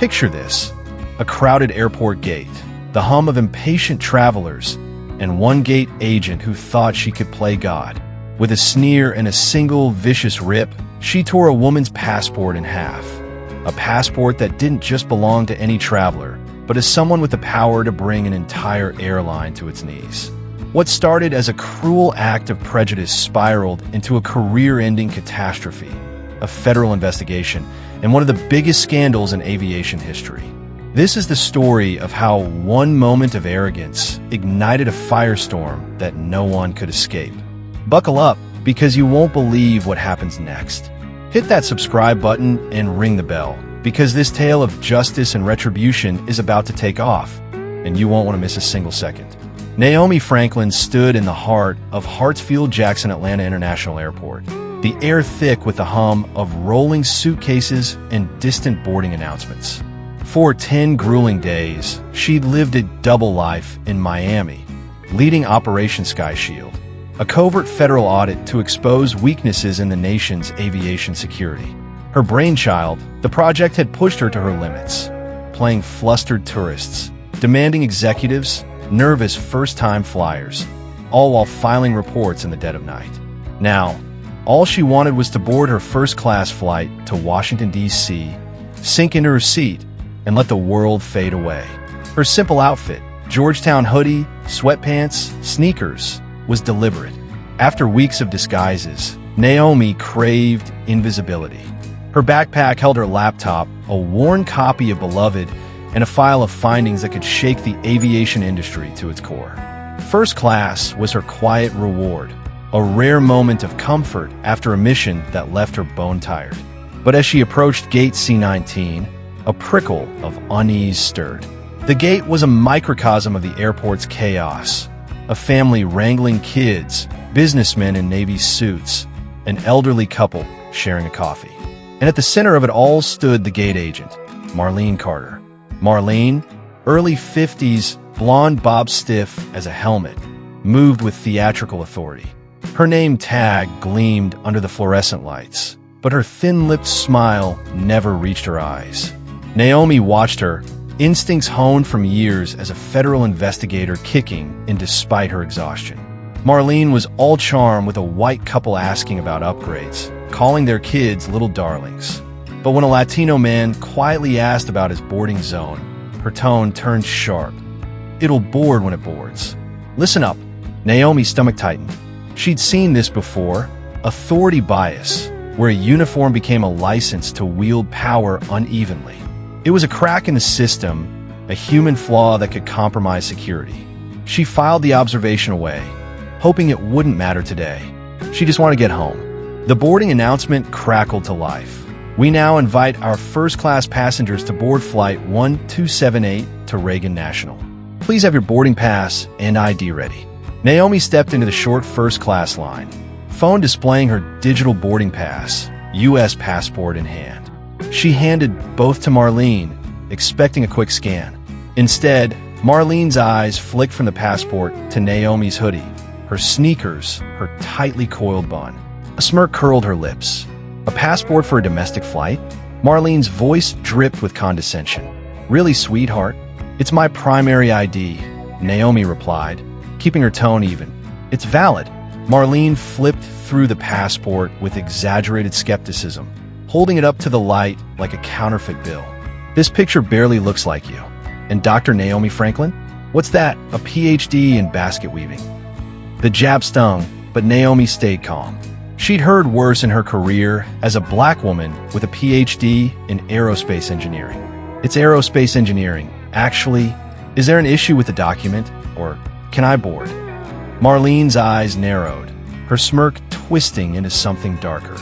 Picture this: a crowded airport gate, the hum of impatient travelers, and one gate agent who thought she could play God. With a sneer and a single vicious rip, she tore a woman's passport in half. A passport that didn't just belong to any traveler, but as someone with the power to bring an entire airline to its knees. What started as a cruel act of prejudice spiraled into a career-ending catastrophe, a federal investigation, and one of the biggest scandals in aviation history. This is the story of how one moment of arrogance ignited a firestorm that no one could escape. Buckle up, because you won't believe what happens next. Hit that subscribe button and ring the bell, because this tale of justice and retribution is about to take off, and you won't want to miss a single second. Naomi Franklin stood in the heart of Hartsfield-Jackson Atlanta International Airport, the air thick with the hum of rolling suitcases and distant boarding announcements. For 10 grueling days, she'd lived a double life in Miami, leading Operation Sky Shield, a covert federal audit to expose weaknesses in the nation's aviation security. Her brainchild, the project had pushed her to her limits, playing flustered tourists, demanding executives, nervous first-time flyers, all while filing reports in the dead of night. Now, all she wanted was to board her first-class flight to Washington, D.C., sink into her seat, and let the world fade away. Her simple outfit, Georgetown hoodie, sweatpants, sneakers, was deliberate. After weeks of disguises, Naomi craved invisibility. Her backpack held her laptop, a worn copy of Beloved, and a file of findings that could shake the aviation industry to its core. First class was her quiet reward, a rare moment of comfort after a mission that left her bone-tired. But as she approached Gate C-19, a prickle of unease stirred. The gate was a microcosm of the airport's chaos. A family wrangling kids, businessmen in navy suits, an elderly couple sharing a coffee. And at the center of it all stood the gate agent, Marlene Carter. Marlene, early 50s, blonde bob stiff as a helmet, moved with theatrical authority. Her name tag gleamed under the fluorescent lights, but her thin-lipped smile never reached her eyes. Naomi watched her, instincts honed from years as a federal investigator kicking in despite her exhaustion. Marlene was all charm, with a white couple asking about upgrades, calling their kids little darlings. But when a Latino man quietly asked about his boarding zone, her tone turned sharp. It'll board when it boards. Listen up. Naomi's stomach tightened. She'd seen this before, authority bias, where a uniform became a license to wield power unevenly. It was a crack in the system, a human flaw that could compromise security. She filed the observation away, hoping it wouldn't matter today. She just wanted to get home. The boarding announcement crackled to life. We now invite our first-class passengers to board Flight 1278 to Reagan National. Please have your boarding pass and ID ready. Naomi stepped into the short first-class line, phone displaying her digital boarding pass, U.S. passport in hand. She handed both to Marlene, expecting a quick scan. Instead, Marlene's eyes flicked from the passport to Naomi's hoodie, her sneakers, her tightly coiled bun. A smirk curled her lips. A passport for a domestic flight? Marlene's voice dripped with condescension. Really, sweetheart? It's my primary ID, Naomi replied, keeping her tone even. It's valid. Marlene flipped through the passport with exaggerated skepticism, holding it up to the light like a counterfeit bill. This picture barely looks like you. And Dr. Naomi Franklin? What's that? A PhD in basket weaving. The jab stung, but Naomi stayed calm. She'd heard worse in her career as a black woman with a PhD in aerospace engineering. It's aerospace engineering. Actually, is there an issue with the document? Or can I board? Marlene's eyes narrowed, her smirk twisting into something darker.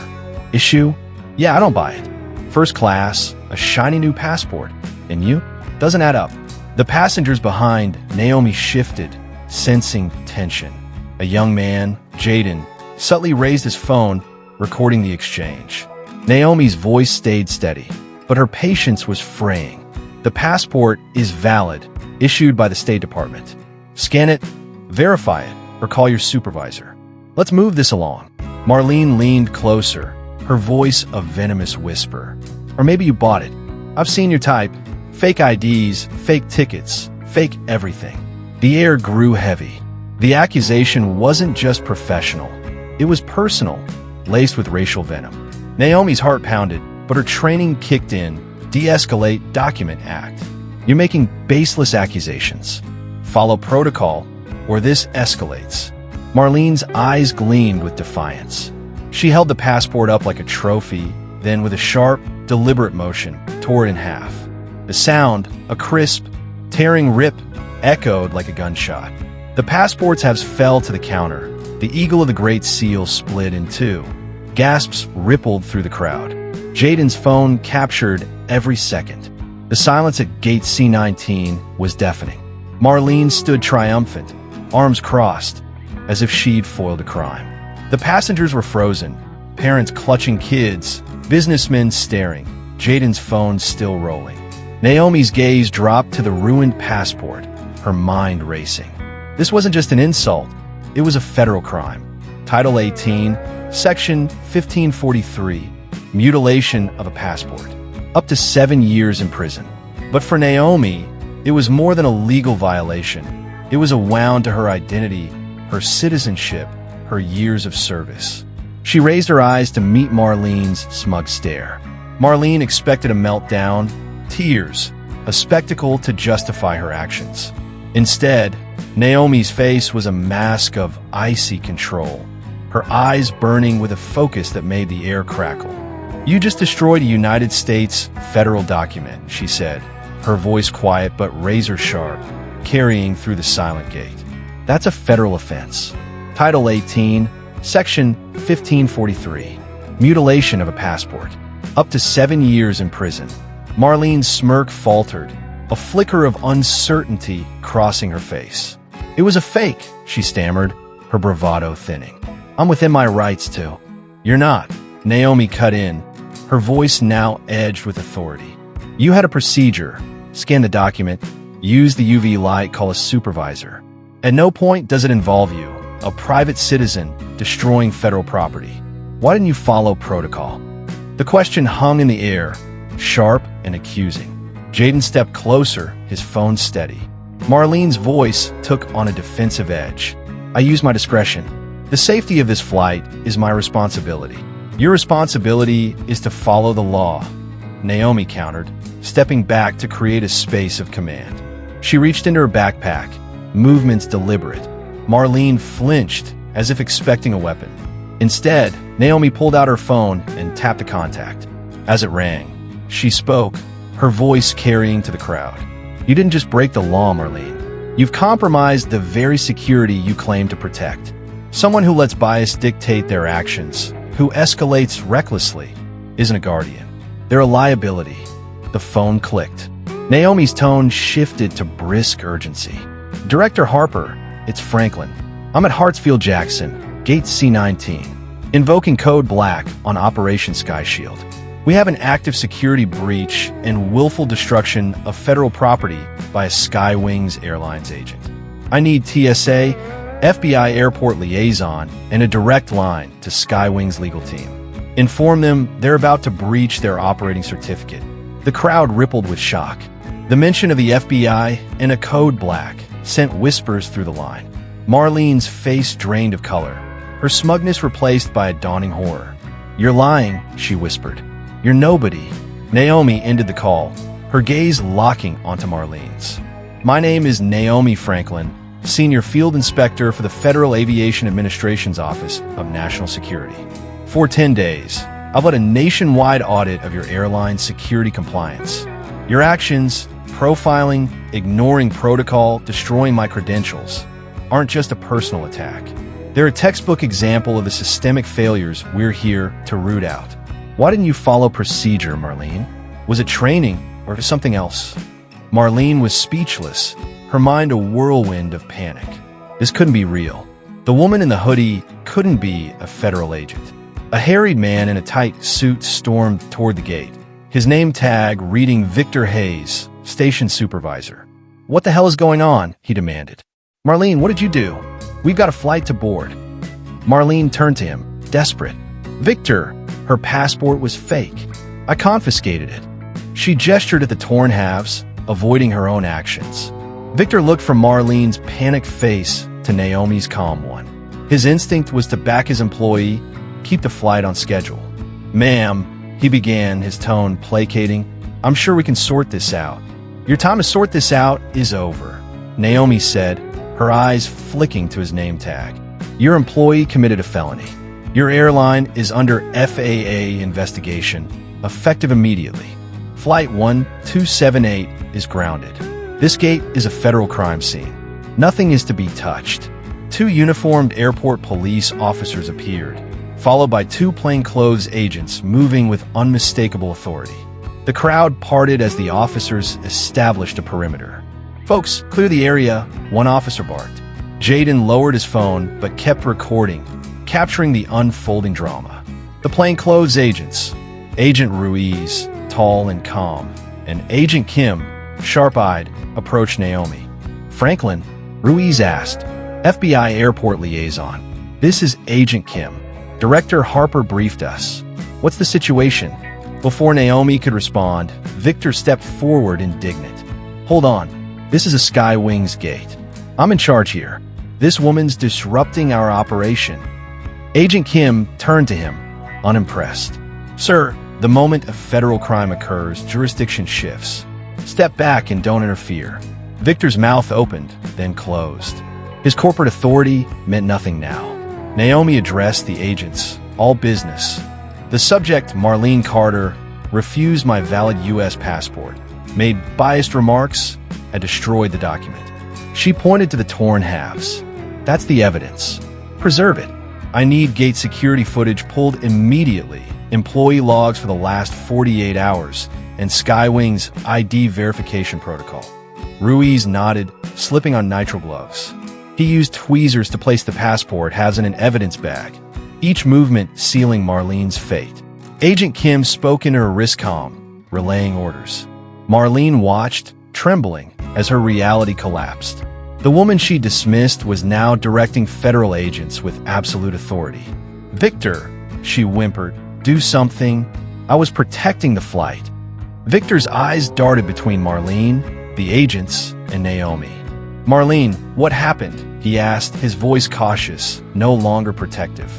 Issue? Yeah, I don't buy it. First class, a shiny new passport. And you? Doesn't add up. The passengers behind Naomi shifted, sensing tension. A young man, Jaden, subtly raised his phone, recording the exchange. Naomi's voice stayed steady, but her patience was fraying. The passport is valid, issued by the State Department. Scan it, verify it, or call your supervisor. Let's move this along. Marlene leaned closer, her voice a venomous whisper. Or maybe you bought it. I've seen your type. Fake IDs, fake tickets, fake everything. The air grew heavy. The accusation wasn't just professional. It was personal, laced with racial venom. Naomi's heart pounded, but her training kicked in. De-escalate, document, act. You're making baseless accusations. Follow protocol, or this escalates. Marlene's eyes gleamed with defiance. She held the passport up like a trophy, then with a sharp, deliberate motion, tore it in half. The sound, a crisp, tearing rip, echoed like a gunshot. The passport's halves fell to the counter. The eagle of the Great Seal split in two. Gasps rippled through the crowd. Jaden's phone captured every second. The silence at gate C19 was deafening. Marlene stood triumphant, arms crossed, as if she'd foiled a crime. The passengers were frozen, parents clutching kids, businessmen staring, Jaden's phone still rolling. Naomi's gaze dropped to the ruined passport, her mind racing. This wasn't just an insult, it was a federal crime. Title 18, Section 1543, mutilation of a passport. Up to 7 years in prison. But for Naomi, it was more than a legal violation. It was a wound to her identity, her citizenship, her years of service. She raised her eyes to meet Marlene's smug stare. Marlene expected a meltdown, tears, a spectacle to justify her actions. Instead, Naomi's face was a mask of icy control, her eyes burning with a focus that made the air crackle. "You just destroyed a United States federal document," she said, her voice quiet but razor-sharp, carrying through the silent gate. "That's a federal offense. Title 18, Section 1543, mutilation of a passport. Up to 7 years in prison." Marlene's smirk faltered, a flicker of uncertainty crossing her face. "It was a fake," she stammered, her bravado thinning. "I'm within my rights to." "You're not," Naomi cut in, her voice now edged with authority. "You had a procedure. Scan the document, use the UV light, call a supervisor. At no point does it involve you, a private citizen, destroying federal property. Why didn't you follow protocol?" The question hung in the air, sharp and accusing. Jaden stepped closer, his phone steady. Marlene's voice took on a defensive edge. "I use my discretion. The safety of this flight is my responsibility. Your responsibility is to follow the law," Naomi countered, stepping back to create a space of command. She reached into her backpack, movements deliberate. Marlene flinched, as if expecting a weapon. Instead, Naomi pulled out her phone and tapped a contact. As it rang, she spoke, her voice carrying to the crowd. "You didn't just break the law, Marlene. You've compromised the very security you claim to protect. Someone who lets bias dictate their actions, who escalates recklessly, isn't a guardian. They're a liability." The phone clicked. Naomi's tone shifted to brisk urgency. "Director Harper, it's Franklin. I'm at Hartsfield-Jackson, Gate C19, invoking Code Black on Operation Sky Shield. We have an active security breach and willful destruction of federal property by a Skywings Airlines agent. I need TSA, FBI airport liaison, and a direct line to Skywings legal team. Inform them they're about to breach their operating certificate." The crowd rippled with shock. The mention of the FBI and a Code Black sent whispers through the line. Marlene's face drained of color, her smugness replaced by a dawning horror. "You're lying," she whispered. "You're nobody." Naomi ended the call, her gaze locking onto Marlene's. "My name is Naomi Franklin, Senior Field Inspector for the Federal Aviation Administration's Office of National Security. For 10 days, I've led a nationwide audit of your airline's security compliance. Your actions, profiling, ignoring protocol, destroying my credentials, aren't just a personal attack. They're a textbook example of the systemic failures we're here to root out. Why didn't you follow procedure, Marlene? Was it training or something else?" Marlene was speechless, her mind a whirlwind of panic. This couldn't be real. The woman in the hoodie couldn't be a federal agent. A harried man in a tight suit stormed toward the gate, his name tag reading Victor Hayes, station supervisor. "What the hell is going on?" he demanded. "Marlene, what did you do? We've got a flight to board." Marlene turned to him, desperate. "Victor, her passport was fake. I confiscated it." She gestured at the torn halves, avoiding her own actions. Victor looked from Marlene's panicked face to Naomi's calm one. His instinct was to back his employee, keep the flight on schedule. "Ma'am," he began, his tone placating, "I'm sure we can sort this out." "Your time to sort this out is over," Naomi said, her eyes flicking to his name tag. "Your employee committed a felony. Your airline is under FAA investigation, effective immediately. Flight 1278 is grounded. This gate is a federal crime scene. Nothing is to be touched." Two uniformed airport police officers appeared, followed by two plainclothes agents moving with unmistakable authority. The crowd parted as the officers established a perimeter. "Folks, clear the area," one officer barked. Jaden lowered his phone but kept recording, capturing the unfolding drama. The plainclothes agents, Agent Ruiz, tall and calm, and Agent Kim, sharp-eyed, approached Naomi. "Franklin," Ruiz asked, FBI airport liaison. "This is Agent Kim. Director Harper briefed us. What's the situation?" Before Naomi could respond, Victor stepped forward indignant. "Hold on. This is a Sky Wings gate. I'm in charge here. This woman's disrupting our operation." Agent Kim turned to him, unimpressed. "Sir, the moment a federal crime occurs, jurisdiction shifts. Step back and don't interfere." Victor's mouth opened, then closed. His corporate authority meant nothing now. Naomi addressed the agents, all business. "The subject, Marlene Carter, refused my valid U.S. passport, made biased remarks, and destroyed the document. She pointed to the torn halves. That's the evidence. Preserve it. I need gate security footage pulled immediately, employee logs for the last 48 hours, and Skywing's ID verification protocol." Ruiz nodded, slipping on nitrile gloves. He used tweezers to place the passport halves in an evidence bag, each movement sealing Marlene's fate. Agent Kim spoke into her wrist calm, relaying orders. Marlene watched, trembling, as her reality collapsed. The woman she dismissed was now directing federal agents with absolute authority. "Victor," she whimpered, "do something. I was protecting the flight." Victor's eyes darted between Marlene, the agents, and Naomi. "Marlene, what happened?" he asked, his voice cautious, no longer protective.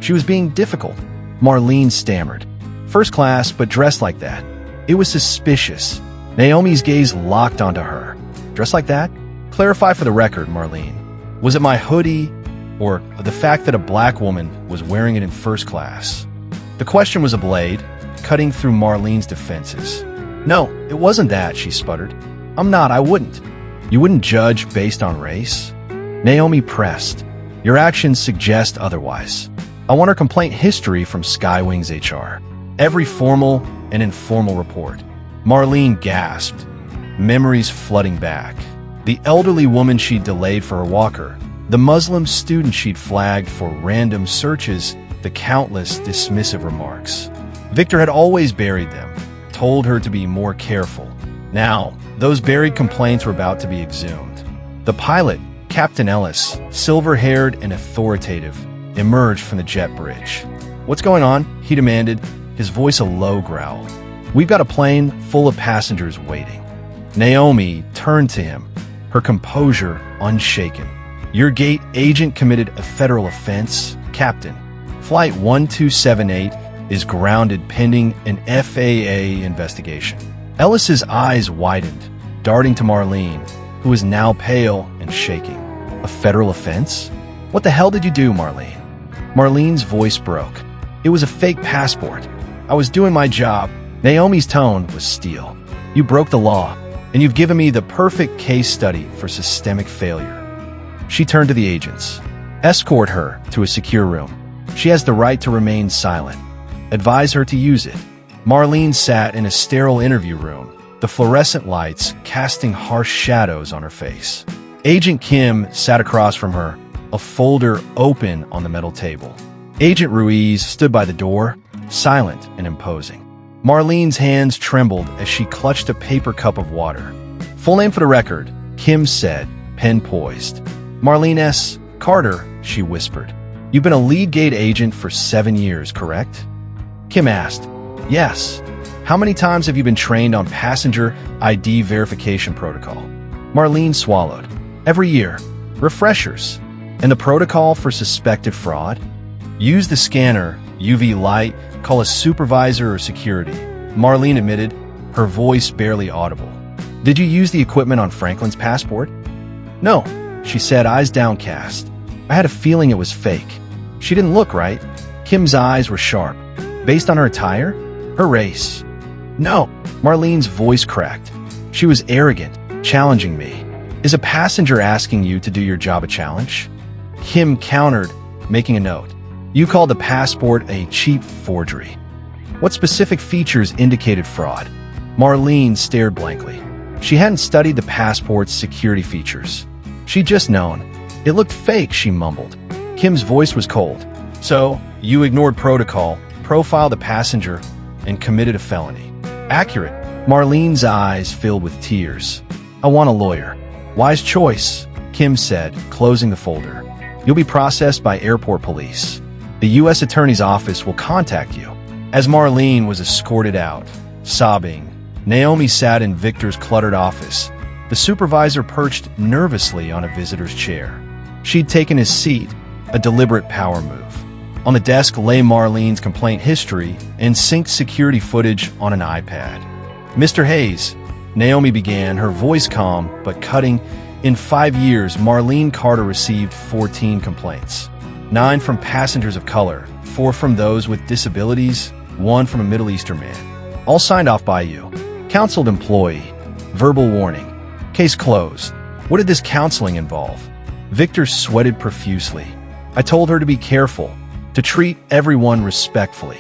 "She was being difficult," Marlene stammered. "First class, but dressed like that. It was suspicious." Naomi's gaze locked onto her. "Dressed like that? Clarify for the record, Marlene. Was it my hoodie, or the fact that a black woman was wearing it in first class?" The question was a blade, cutting through Marlene's defenses. "No, it wasn't that," she sputtered. I wouldn't." "You wouldn't judge based on race?" Naomi pressed. "Your actions suggest otherwise. I want her complaint history from Skywings HR. Every formal and informal report." Marlene gasped, memories flooding back. The elderly woman she'd delayed for her walker, the Muslim student she'd flagged for random searches, the countless dismissive remarks. Victor had always buried them, told her to be more careful. Now, those buried complaints were about to be exhumed. The pilot, Captain Ellis, silver-haired and authoritative, emerged from the jet bridge. "What's going on?" he demanded, his voice a low growl. "We've got a plane full of passengers waiting." Naomi turned to him, her composure unshaken. "Your gate agent committed a federal offense, Captain. Flight 1278 is grounded pending an FAA investigation." Ellis's eyes widened, darting to Marlene, who was now pale and shaking. "A federal offense? What the hell did you do, Marlene?" Marlene's voice broke. "It was a fake passport. I was doing my job." Naomi's tone was steel. "You broke the law, and you've given me the perfect case study for systemic failure." She turned to the agents. "Escort her to a secure room. She has the right to remain silent. Advise her to use it." Marlene sat in a sterile interview room, the fluorescent lights casting harsh shadows on her face. Agent Kim sat across from her, a folder open on the metal table. Agent Ruiz stood by the door, silent and imposing. Marlene's hands trembled as she clutched a paper cup of water. "Full name for the record," Kim said, pen poised. "Marlene S. Carter," she whispered. "You've been a lead gate agent for 7 years, correct?" Kim asked. "Yes." How many times have you been trained on passenger ID verification protocol? Marlene swallowed. Every year. Refreshers. And the protocol for suspected fraud? Use the scanner, UV light, call a supervisor or security. Marlene admitted, her voice barely audible. Did you use the equipment on Franklin's passport? No, she said, eyes downcast. I had a feeling it was fake. She didn't look right. Kim's eyes were sharp. Based on her attire? Her race? No. Marlene's voice cracked. She was arrogant, challenging me. Is a passenger asking you to do your job a challenge? Kim countered, making a note. You called the passport a cheap forgery. What specific features indicated fraud? Marlene stared blankly. She hadn't studied the passport's security features. She'd just known. It looked fake, she mumbled. Kim's voice was cold. So, you ignored protocol, profiled the passenger, and committed a felony. Accurate. Marlene's eyes filled with tears. I want a lawyer. Wise choice, Kim said, closing the folder. You'll be processed by airport police. The U.S. Attorney's Office will contact you. As Marlene was escorted out, sobbing, Naomi sat in Victor's cluttered office. The supervisor perched nervously on a visitor's chair. She'd taken his seat, a deliberate power move. On the desk lay Marlene's complaint history and synced security footage on an iPad. Mr. Hayes, Naomi began, her voice calm but cutting. In 5 years, Marlene Carter received 14 complaints. 9 from passengers of color, 4 from those with disabilities, 1 from a Middle Eastern man. All signed off by you. Counseled employee. Verbal warning. Case closed. What did this counseling involve? Victor sweated profusely. I told her to be careful, to treat everyone respectfully.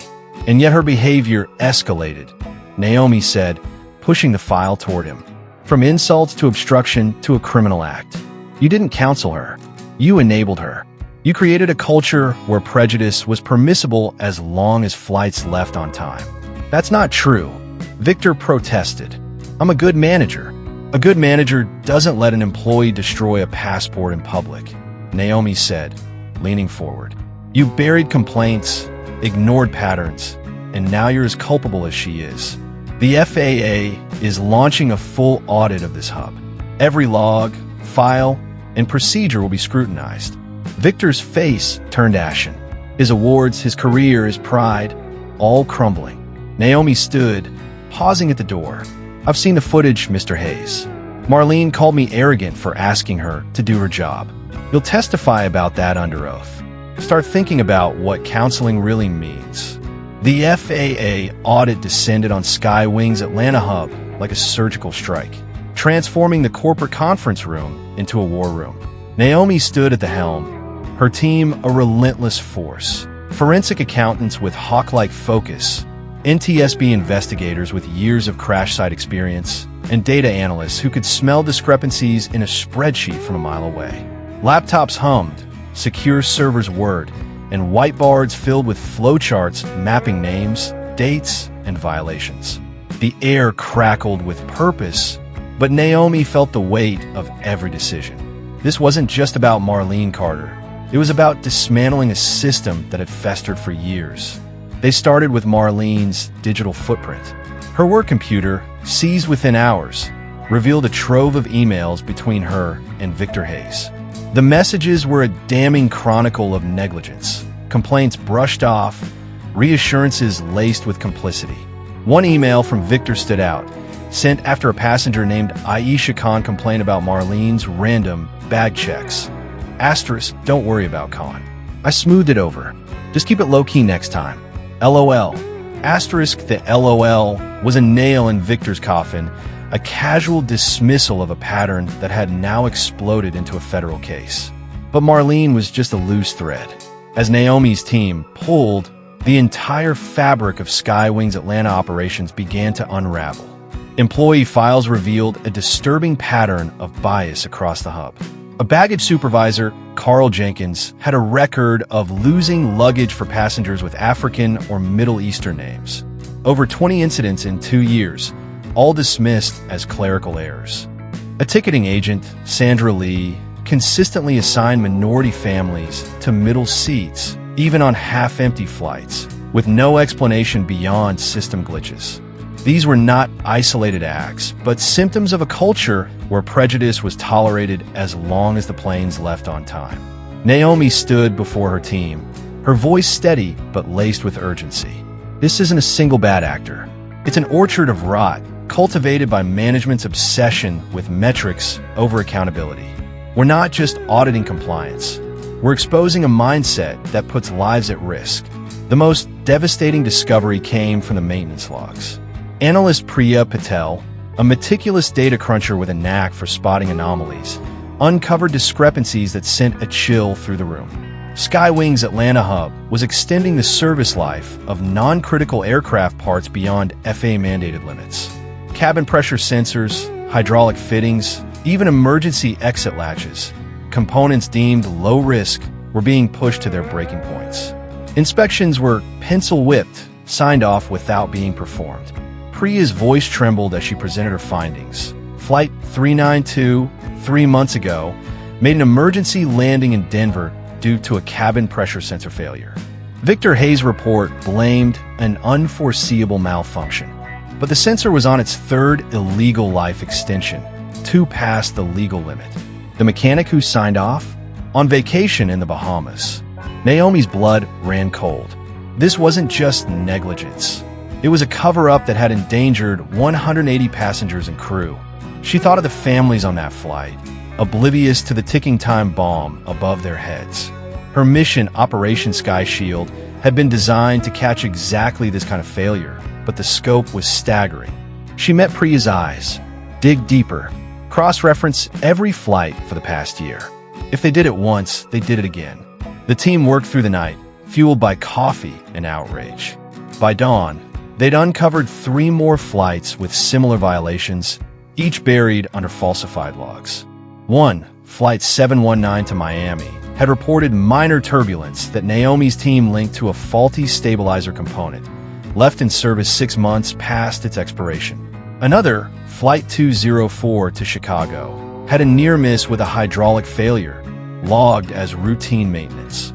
And yet her behavior escalated, Naomi said, pushing the file toward him. From insults to obstruction to a criminal act. You didn't counsel her. You enabled her. You created a culture where prejudice was permissible as long as flights left on time. That's not true. Victor protested. I'm a good manager. A good manager doesn't let an employee destroy a passport in public, Naomi said, leaning forward. You buried complaints, ignored patterns, and now you're as culpable as she is. The FAA is launching a full audit of this hub. Every log, file, and procedure will be scrutinized. Victor's face turned ashen. His awards, his career, his pride, all crumbling. Naomi stood, pausing at the door. I've seen the footage, Mr. Hayes. Marlene called me arrogant for asking her to do her job. You'll testify about that under oath. Start thinking about what counseling really means. The FAA audit descended on Skywing's Atlanta hub like a surgical strike, transforming the corporate conference room into a war room. Naomi stood at the helm, her team a relentless force. Forensic accountants with hawk-like focus, NTSB investigators with years of crash site experience, and data analysts who could smell discrepancies in a spreadsheet from a mile away. Laptops hummed, secure servers whirred, and whiteboards filled with flowcharts mapping names, dates, and violations. The air crackled with purpose, but Naomi felt the weight of every decision. This wasn't just about Marlene Carter. It was about dismantling a system that had festered for years. They started with Marlene's digital footprint. Her work computer, seized within hours, revealed a trove of emails between her and Victor Hayes. The messages were a damning chronicle of negligence, complaints brushed off, reassurances laced with complicity. One email from Victor stood out, sent after a passenger named Aisha Khan complained about Marlene's random bag checks. Asterisk, don't worry about Khan. I smoothed it over. Just keep it low-key next time. LOL. Asterisk, the LOL was a nail in Victor's coffin, a casual dismissal of a pattern that had now exploded into a federal case. But Marlene was just a loose thread. As Naomi's team pulled, the entire fabric of Skywing's Atlanta operations began to unravel. Employee files revealed a disturbing pattern of bias across the hub. A baggage supervisor, Carl Jenkins, had a record of losing luggage for passengers with African or Middle Eastern names. Over 20 incidents in 2 years, all dismissed as clerical errors. A ticketing agent, Sandra Lee, consistently assigned minority families to middle seats, even on half-empty flights, with no explanation beyond system glitches. These were not isolated acts, but symptoms of a culture where prejudice was tolerated as long as the planes left on time. Naomi stood before her team, her voice steady but laced with urgency. This isn't a single bad actor. It's an orchard of rot, cultivated by management's obsession with metrics over accountability. We're not just auditing compliance. We're exposing a mindset that puts lives at risk. The most devastating discovery came from the maintenance logs. Analyst Priya Patel, a meticulous data cruncher with a knack for spotting anomalies, uncovered discrepancies that sent a chill through the room. Skywing's Atlanta hub was extending the service life of non-critical aircraft parts beyond FAA-mandated limits. Cabin pressure sensors, hydraulic fittings, even emergency exit latches, components deemed low risk, were being pushed to their breaking points. Inspections were pencil-whipped, signed off without being performed. Priya's voice trembled as she presented her findings. Flight 392, 3 months ago, made an emergency landing in Denver due to a cabin pressure sensor failure. Victor Hayes' report blamed an unforeseeable malfunction, but the sensor was on its third illegal life extension, 2 past the legal limit. The mechanic who signed off? On vacation in the Bahamas. Naomi's blood ran cold. This wasn't just negligence. It was a cover-up that had endangered 180 passengers and crew. She thought of the families on that flight, oblivious to the ticking time bomb above their heads. Her mission, Operation Sky Shield, had been designed to catch exactly this kind of failure, but the scope was staggering. She met Priya's eyes. Dig deeper. Cross-reference every flight for the past year. If they did it once, they did it again. The team worked through the night, fueled by coffee and outrage. By dawn, they'd uncovered 3 more flights with similar violations, each buried under falsified logs. One, Flight 719 to Miami, had reported minor turbulence that Naomi's team linked to a faulty stabilizer component, left in service 6 months past its expiration. Another, Flight 204 to Chicago, had a near miss with a hydraulic failure, logged as routine maintenance.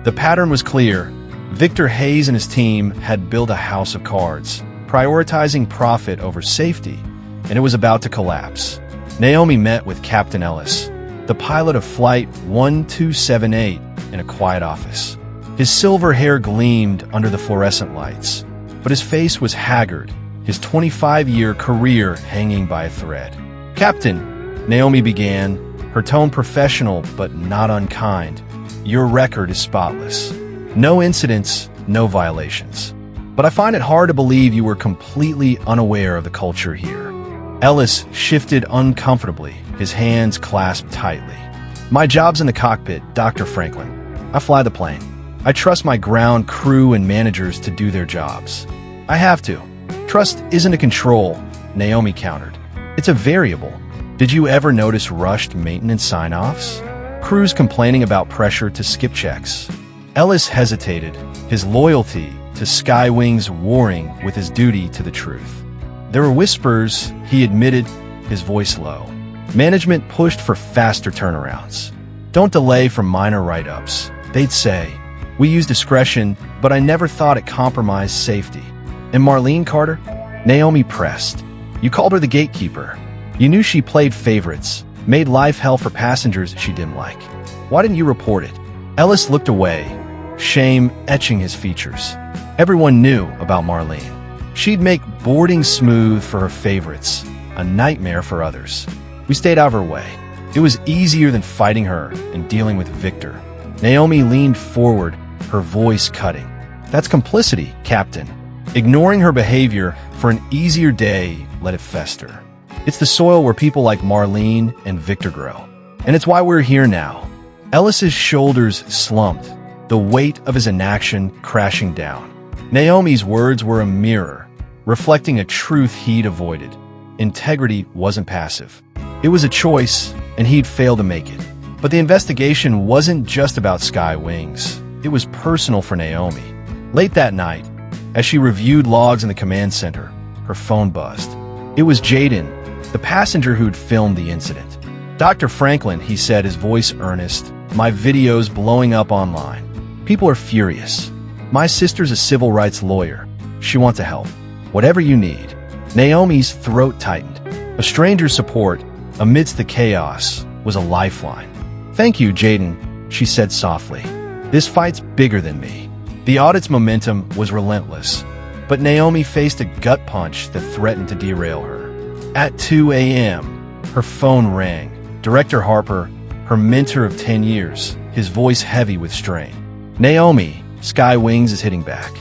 The pattern was clear. Victor Hayes and his team had built a house of cards, prioritizing profit over safety, and it was about to collapse. Naomi met with Captain Ellis, the pilot of Flight 1278, in a quiet office. His silver hair gleamed under the fluorescent lights, but his face was haggard, his 25-year career hanging by a thread. "Captain," Naomi began, her tone professional but not unkind, "your record is spotless. No incidents, no violations. But I find it hard to believe you were completely unaware of the culture here." Ellis shifted uncomfortably, his hands clasped tightly. "My job's in the cockpit, Dr. Franklin. I fly the plane. I trust my ground crew and managers to do their jobs. I have to. Trust isn't a control," Naomi countered. "It's a variable. Did you ever notice rushed maintenance sign-offs? Crews complaining about pressure to skip checks?" Ellis hesitated, his loyalty to Skywings warring with his duty to the truth. "There were whispers," he admitted, his voice low. "Management pushed for faster turnarounds. Don't delay for minor write-ups. They'd say, 'We use discretion, but I never thought it compromised safety.' And Marlene Carter?" Naomi pressed. "You called her the gatekeeper. You knew she played favorites, made life hell for passengers she didn't like. Why didn't you report it?" Ellis looked away, shame etching his features. Everyone knew about Marlene. She'd make boarding smooth for her favorites, a nightmare for others. We stayed out of her way. It was easier than fighting her and dealing with Victor. Naomi leaned forward, her voice cutting. "That's complicity, Captain. Ignoring her behavior for an easier day let it fester. It's the soil where people like Marlene and Victor grow. And it's why we're here now." Ellis's shoulders slumped, the weight of his inaction crashing down. Naomi's words were a mirror, reflecting a truth he'd avoided. Integrity wasn't passive. It was a choice, and he'd failed to make it. But the investigation wasn't just about Skywings. It was personal for Naomi. Late that night, as she reviewed logs in the command center, her phone buzzed. It was Jaden, the passenger who'd filmed the incident. "Dr. Franklin," he said, his voice earnest, "my video's blowing up online. People are furious. My sister's a civil rights lawyer. She wants to help. Whatever you need." Naomi's throat tightened. A stranger's support, amidst the chaos, was a lifeline. "Thank you, Jaden," she said softly. "This fight's bigger than me." The audit's momentum was relentless, but Naomi faced a gut punch that threatened to derail her. At 2 a.m., her phone rang. Director Harper, her mentor of 10 years, his voice heavy with strain. "Naomi, Sky Wings is hitting back.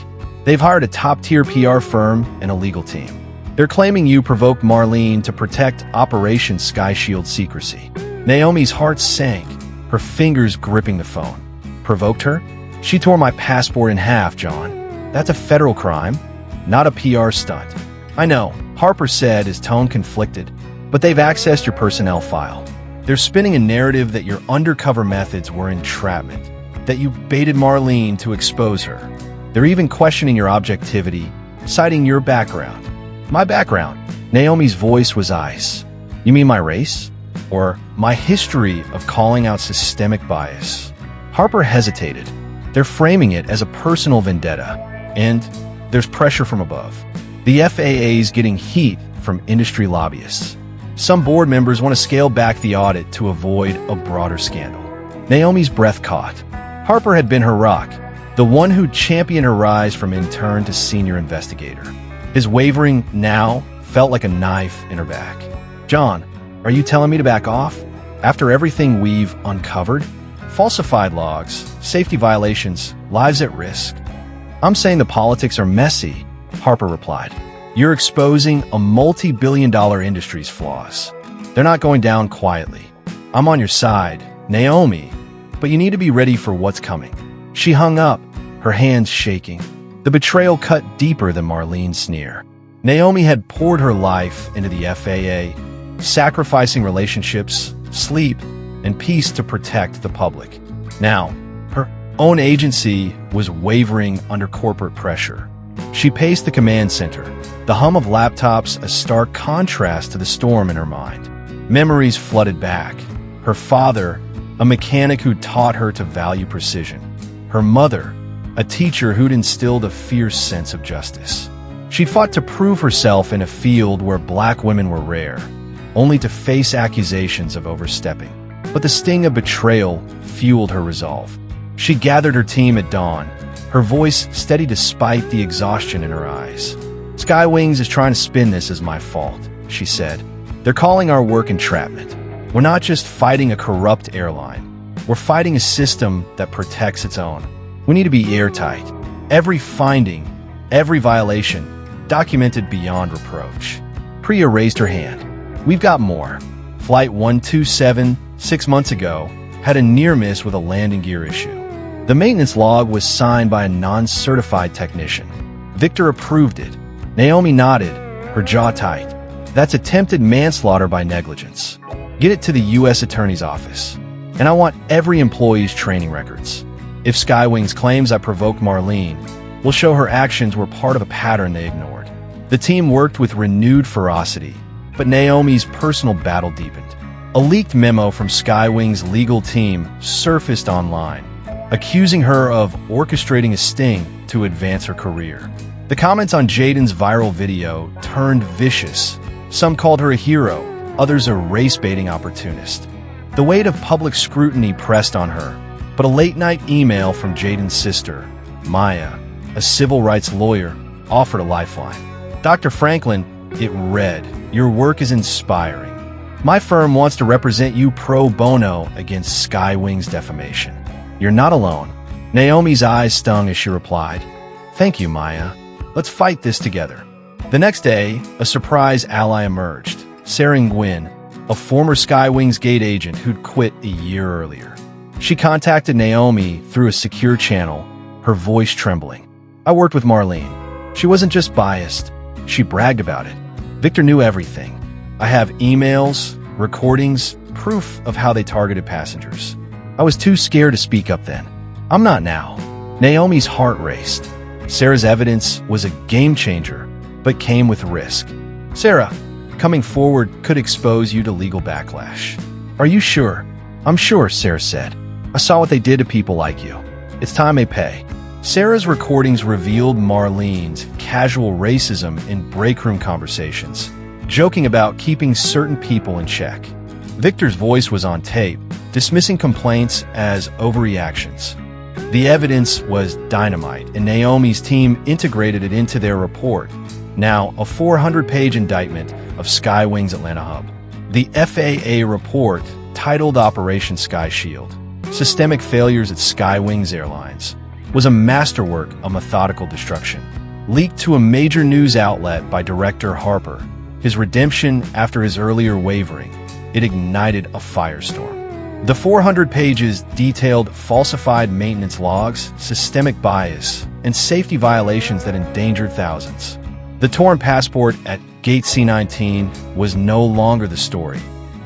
They've hired a top-tier PR firm and a legal team. They're claiming you provoked Marlene to protect Operation Sky Shield secrecy." Naomi's heart sank, her fingers gripping the phone. "Provoked her? She tore my passport in half, John. That's a federal crime, not a PR stunt." "I know," Harper said, his tone conflicted, "but they've accessed your personnel file. They're spinning a narrative that your undercover methods were entrapment, that you baited Marlene to expose her. They're even questioning your objectivity, citing your background." "My background?" Naomi's voice was ice. "You mean my race? Or my history of calling out systemic bias?" Harper hesitated. "They're framing it as a personal vendetta, and there's pressure from above. The FAA's getting heat from industry lobbyists. Some board members want to scale back the audit to avoid a broader scandal." Naomi's breath caught. Harper had been her rock, the one who'd championed her rise from intern to senior investigator. His wavering now felt like a knife in her back. "John, are you telling me to back off? After everything we've uncovered? Falsified logs, safety violations, lives at risk." "I'm saying the politics are messy," Harper replied. "You're exposing a multi-billion-dollar industry's flaws. They're not going down quietly. I'm on your side, Naomi, but you need to be ready for what's coming." She hung up, her hands shaking. The betrayal cut deeper than Marlene's sneer. Naomi had poured her life into the FAA, sacrificing relationships, sleep, and peace to protect the public. Now, her own agency was wavering under corporate pressure. She paced the command center, the hum of laptops a stark contrast to the storm in her mind. Memories flooded back. Her father, a mechanic who taught her to value precision. Her mother, a teacher who'd instilled a fierce sense of justice. She'd fought to prove herself in a field where black women were rare, only to face accusations of overstepping. But the sting of betrayal fueled her resolve. She gathered her team at dawn, her voice steady despite the exhaustion in her eyes. "Sky Wings is trying to spin this as my fault," she said. "They're calling our work entrapment. We're not just fighting a corrupt airline. We're fighting a system that protects its own. We need to be airtight. Every finding, every violation, documented beyond reproach." Priya raised her hand. "We've got more. Flight 127, 6 months ago, had a near miss with a landing gear issue. The maintenance log was signed by a non-certified technician. Victor approved it." Naomi nodded, her jaw tight. "That's attempted manslaughter by negligence. Get it to the U.S. Attorney's Office. And I want every employee's training records. If Skywings claims I provoked Marlene, we'll show her actions were part of a pattern they ignored." The team worked with renewed ferocity, but Naomi's personal battle deepened. A leaked memo from Skywings' legal team surfaced online, accusing her of orchestrating a sting to advance her career. The comments on Jaden's viral video turned vicious. Some called her a hero, others a race-baiting opportunist. The weight of public scrutiny pressed on her, but a late-night email from Jaden's sister, Maya, a civil rights lawyer, offered a lifeline. "Dr. Franklin," it read, "your work is inspiring. My firm wants to represent you pro bono against Skywings defamation. You're not alone." Naomi's eyes stung as she replied, "Thank you, Maya. Let's fight this together." The next day, a surprise ally emerged, Sarah Nguyen, a former Skywings gate agent who'd quit a year earlier. She contacted Naomi through a secure channel, her voice trembling. "I worked with Marlene. She wasn't just biased. She bragged about it. Victor knew everything. I have emails, recordings, proof of how they targeted passengers. I was too scared to speak up then. I'm not now." Naomi's heart raced. Sarah's evidence was a game changer, but came with risk. "Sarah, coming forward could expose you to legal backlash." "Are you sure?" "I'm sure," Sarah said. "I saw what they did to people like you. It's time they pay." Sarah's recordings revealed Marlene's casual racism in breakroom conversations, joking about keeping certain people in check. Victor's voice was on tape, dismissing complaints as overreactions. The evidence was dynamite, and Naomi's team integrated it into their report, now a 400-page indictment of Skywing's Atlanta hub. The FAA report, titled Operation Sky Shield, Systemic Failures at Skywing's Airlines, was a masterwork of methodical destruction. Leaked to a major news outlet by director Harper, his redemption after his earlier wavering, it ignited a firestorm. The 400 pages detailed falsified maintenance logs, systemic bias, and safety violations that endangered thousands. The torn passport at Gate C-19 was no longer the story.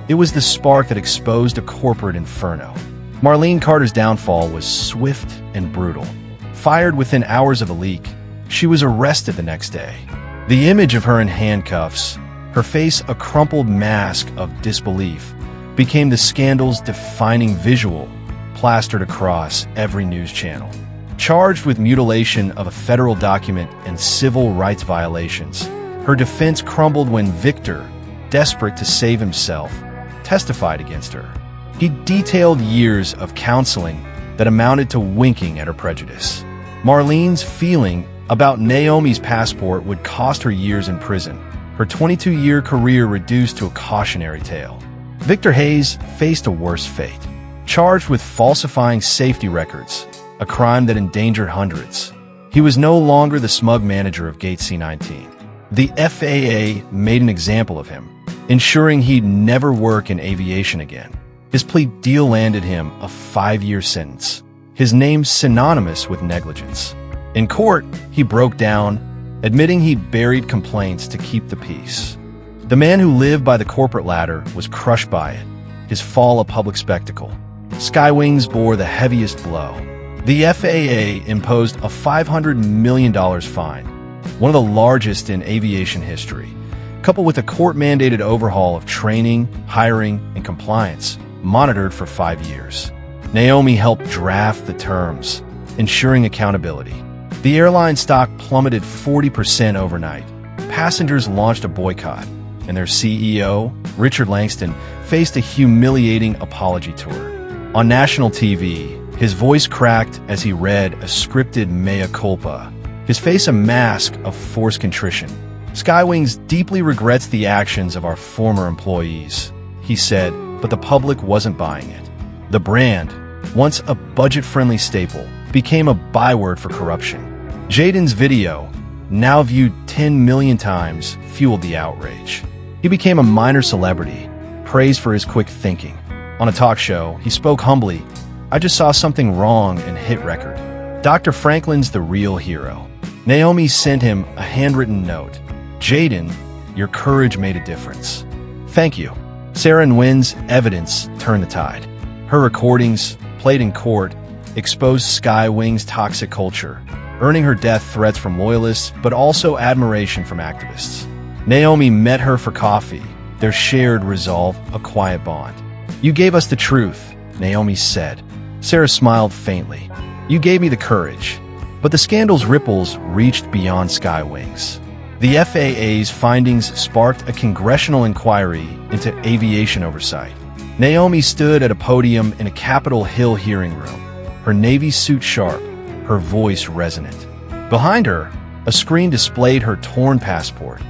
It was the spark that exposed a corporate inferno. Marlene Carter's downfall was swift and brutal. Fired within hours of a leak, she was arrested the next day. The image of her in handcuffs, her face a crumpled mask of disbelief, became the scandal's defining visual, plastered across every news channel. Charged with mutilation of a federal document and civil rights violations, her defense crumbled when Victor, desperate to save himself, testified against her. He detailed years of counseling that amounted to winking at her prejudice. Marlene's feeling about Naomi's passport would cost her years in prison, her 22-year career reduced to a cautionary tale. Victor Hayes faced a worse fate. Charged with falsifying safety records, a crime that endangered hundreds, he was no longer the smug manager of Gate C-19. The FAA made an example of him, ensuring he'd never work in aviation again. His plea deal landed him a 5-year sentence, his name synonymous with negligence. In court, he broke down, admitting he'd buried complaints to keep the peace. The man who lived by the corporate ladder was crushed by it, his fall a public spectacle. Skywings bore the heaviest blow. The FAA imposed a $500 million fine, one of the largest in aviation history, coupled with a court-mandated overhaul of training, hiring, and compliance, monitored for 5 years. Naomi helped draft the terms, ensuring accountability. The airline stock plummeted 40% overnight. Passengers launched a boycott, and their CEO, Richard Langston, faced a humiliating apology tour. On national TV, his voice cracked as he read a scripted mea culpa, his face a mask of forced contrition. Skywings deeply regrets the actions of our former employees, he said, but the public wasn't buying it. The brand, once a budget-friendly staple, became a byword for corruption. Jaden's video, now viewed 10 million times, fueled the outrage. He became a minor celebrity, praised for his quick thinking. On a talk show, he spoke humbly, "I just saw something wrong and hit record." Dr. Franklin's the real hero. Naomi sent him a handwritten note. "Jaden, your courage made a difference. Thank you." Sarah Nguyen's evidence turned the tide. Her recordings, played in court, exposed Skywing's toxic culture, earning her death threats from loyalists, but also admiration from activists. Naomi met her for coffee, their shared resolve a quiet bond. "You gave us the truth," Naomi said. Sarah smiled faintly. "You gave me the courage." But the scandal's ripples reached beyond Skywings. The FAA's findings sparked a congressional inquiry into aviation oversight. Naomi stood at a podium in a Capitol Hill hearing room, her navy suit sharp, her voice resonant. Behind her, a screen displayed her torn passport,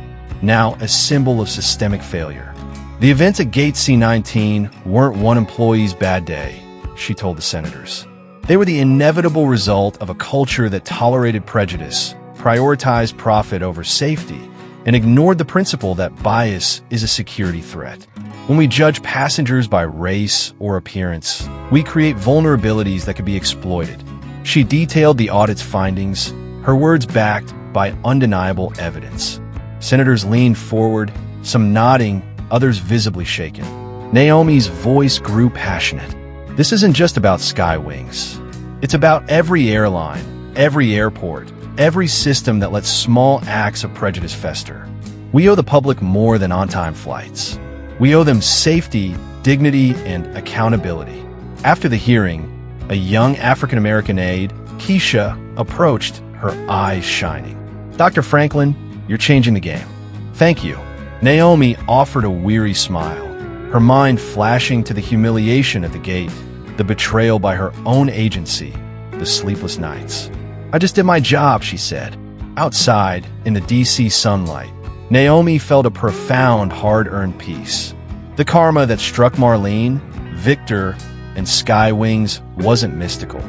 now a symbol of systemic failure. The events at Gate C-19 weren't one employee's bad day, she told the senators. They were the inevitable result of a culture that tolerated prejudice, prioritized profit over safety, and ignored the principle that bias is a security threat. When we judge passengers by race or appearance, we create vulnerabilities that could be exploited. She detailed the audit's findings, her words backed by undeniable evidence. Senators leaned forward, some nodding, others visibly shaken. Naomi's voice grew passionate. This isn't just about Skywings. It's about every airline, every airport, every system that lets small acts of prejudice fester. We owe the public more than on-time flights. We owe them safety, dignity, and accountability. After the hearing, a young African-American aide, Keisha approached, her eyes shining. "Dr. Franklin, you're changing the game." "Thank you." Naomi offered a weary smile, her mind flashing to the humiliation at the gate, the betrayal by her own agency, the sleepless nights. "I just did my job," she said. Outside, in the DC sunlight, Naomi felt a profound, hard-earned peace. The karma that struck Marlene, Victor, and Skywings wasn't mystical.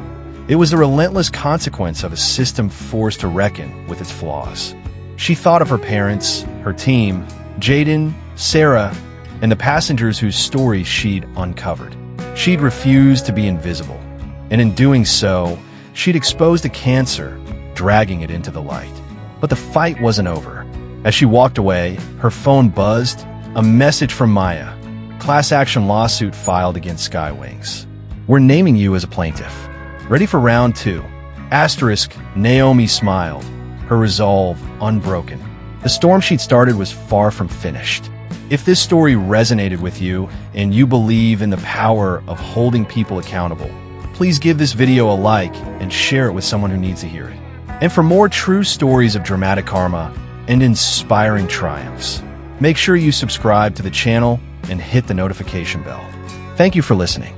It was the relentless consequence of a system forced to reckon with its flaws. She thought of her parents, her team, Jaden, Sarah, and the passengers whose stories she'd uncovered. She'd refused to be invisible, and in doing so, she'd exposed a cancer, dragging it into the light. But the fight wasn't over. As she walked away, her phone buzzed, a message from Maya. "Class action lawsuit filed against Skywings. We're naming you as a plaintiff. Ready for round 2. Asterisk, Naomi smiled, her resolve unbroken. The storm she'd started was far from finished. If this story resonated with you and you believe in the power of holding people accountable, please give this video a like and share it with someone who needs to hear it. And for more true stories of dramatic karma and inspiring triumphs, make sure you subscribe to the channel and hit the notification bell. Thank you for listening.